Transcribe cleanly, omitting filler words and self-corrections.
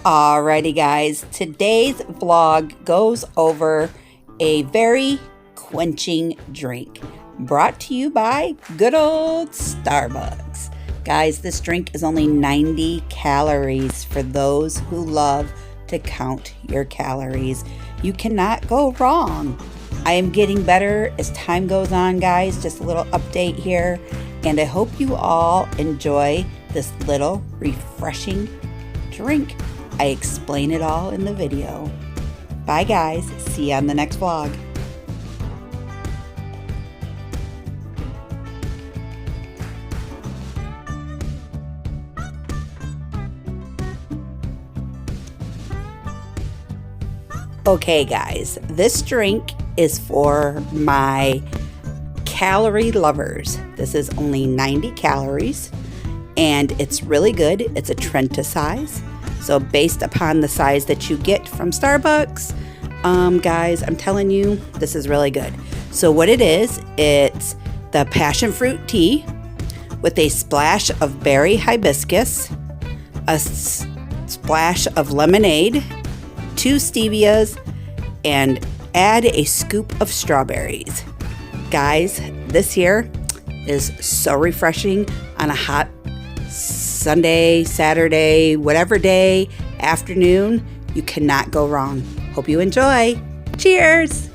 Alrighty guys, today's vlog goes over a very quenching drink brought to you by good old Starbucks. Guys, this drink is only 90 calories for those who love to count your calories. You cannot go wrong. I am getting better as time goes on, guys. Just a little update here, and I hope you all enjoy this little refreshing drink. I explain it all in the video. Bye guys, see you on the next vlog. Okay guys, this drink is for my calorie lovers. This is only 90 calories and it's really good. It's a Trenta size. So based upon the size that you get from Starbucks, guys, I'm telling you, this is really good. So what it is, it's the passion fruit tea with a splash of berry hibiscus, a splash of lemonade, 2 stevias, and add a scoop of strawberries. Guys, this here is so refreshing on a hot Sunday, Saturday, whatever day, afternoon. You cannot go wrong. Hope you enjoy. Cheers!